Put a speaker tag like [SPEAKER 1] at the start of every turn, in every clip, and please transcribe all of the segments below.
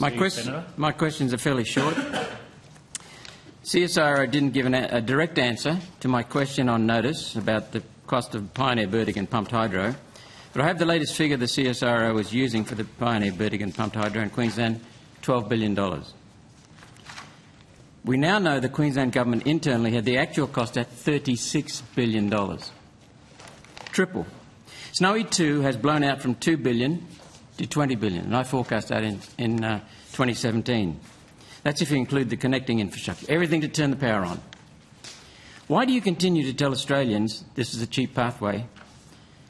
[SPEAKER 1] My questions are fairly short. CSIRO didn't give a direct answer to my question on notice about the cost of Pioneer Burdick and pumped hydro, but I have the latest figure the CSIRO was using for the Pioneer Burdick and pumped hydro in Queensland, $12 billion. We now know the Queensland Government internally had the actual cost at $36 billion. Triple. Snowy 2 has blown out from $2 billion to $20 billion, and I forecast that in 2017. That's if you include the connecting infrastructure, everything to turn the power on. Why do you continue to tell Australians this is a cheap pathway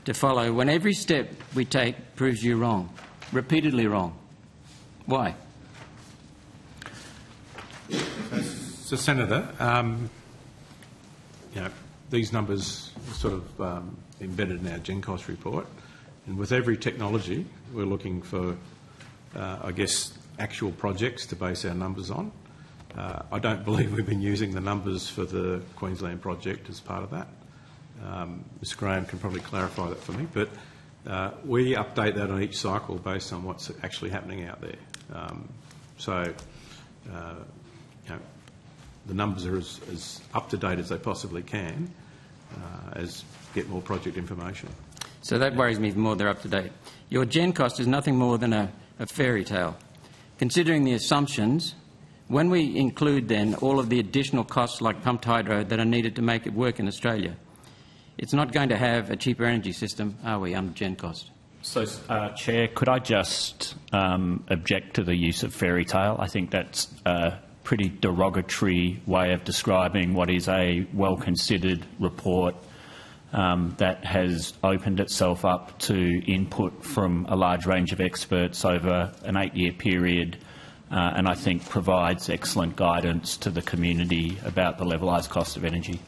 [SPEAKER 1] to follow when every step we take proves you wrong, repeatedly wrong? Why?
[SPEAKER 2] So, Senator, these numbers are sort of embedded in our GenCost report, and with every technology we're looking for, I guess, actual projects to base our numbers on. I don't believe we've been using the numbers for the Queensland project as part of that. Mr Graham can probably clarify that for me, but we update that on each cycle based on what's actually happening out there. The numbers are as up-to-date as they possibly can as get more project information.
[SPEAKER 1] So that worries me more they're up-to-date. Your GenCost is nothing more than a fairy tale. Considering the assumptions, when we include then all of the additional costs like pumped hydro that are needed to make it work in Australia, it's not going to have a cheaper energy system, are we, under GenCost?
[SPEAKER 3] So, Chair, could I just object to the use of fairy tale? I think that's a pretty derogatory way of describing what is a well-considered report that has opened itself up to input from a large range of experts over an 8-year period, and I think provides excellent guidance to the community about the levelised cost of energy.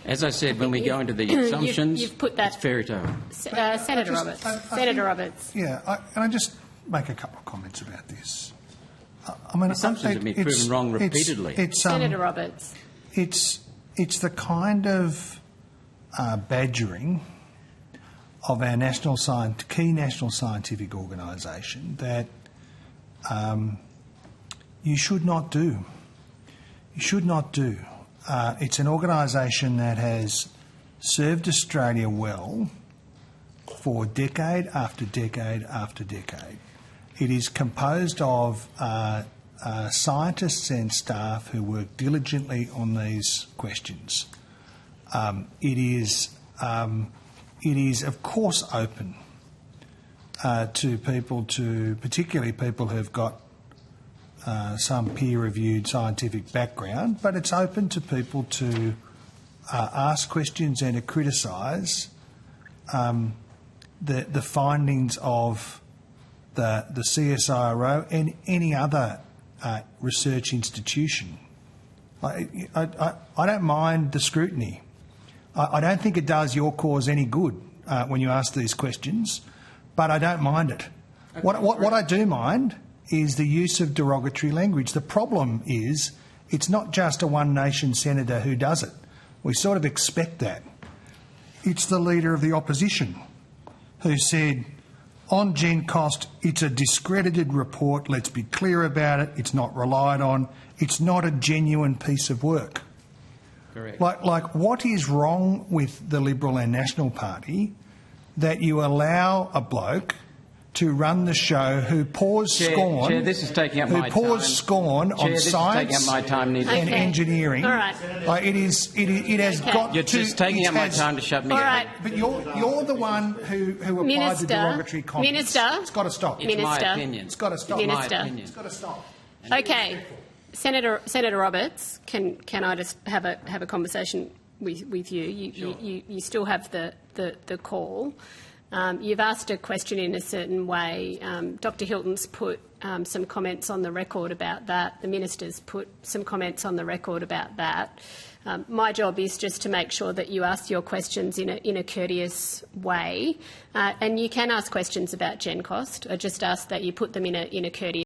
[SPEAKER 1] As I said, when we go into the assumptions,
[SPEAKER 4] you've put that,
[SPEAKER 1] it's fairy tale.
[SPEAKER 4] Senator Roberts. Senator Roberts.
[SPEAKER 5] Yeah, can I just make a couple of comments about this? I mean,
[SPEAKER 1] assumptions have been proven wrong repeatedly.
[SPEAKER 4] Senator Roberts.
[SPEAKER 5] It's the kind of badgering of our key national scientific organisation that you should not do. You should not do. It's an organisation that has served Australia well for decade after decade after decade. It is composed of scientists and staff who work diligently on these questions. It is, of course, open to people, particularly people who've got some peer-reviewed scientific background, but it's open to people to ask questions and to criticise the findings of the CSIRO and any other research institution. I don't mind the scrutiny. I don't think it does your cause any good when you ask these questions, but I don't mind it. Okay. What I do mind is the use of derogatory language. The problem is it's not just a one-nation senator who does it. We sort of expect that. It's the Leader of the Opposition who said, on GenCost, it's a discredited report, let's be clear about it, it's not relied on, it's not a genuine piece of work.
[SPEAKER 1] Correct.
[SPEAKER 5] Like what is wrong with the Liberal and National Party that you allow a bloke to run the show who pours scorn.
[SPEAKER 1] Chair, this is taking up my time.
[SPEAKER 5] Who pours scorn on science and engineering.
[SPEAKER 4] All right.
[SPEAKER 5] It has got.
[SPEAKER 1] You're just taking up my time to shut me
[SPEAKER 4] up.
[SPEAKER 1] All
[SPEAKER 4] right.
[SPEAKER 5] But you're the one who applied the derogatory comments.
[SPEAKER 4] Minister.
[SPEAKER 5] It's got to stop.
[SPEAKER 1] It's my opinion.
[SPEAKER 5] It's got to stop.
[SPEAKER 4] Minister.
[SPEAKER 5] It's got to stop.
[SPEAKER 4] Okay, Senator Roberts, can I just have a conversation with you?
[SPEAKER 1] Sure.
[SPEAKER 4] You still have the call. You've asked a question in a certain way. Dr Hilton's put some comments on the record about that. The Minister's put some comments on the record about that. My job is just to make sure that you ask your questions in a courteous way. And you can ask questions about GenCost. I just ask that you put them in a courteous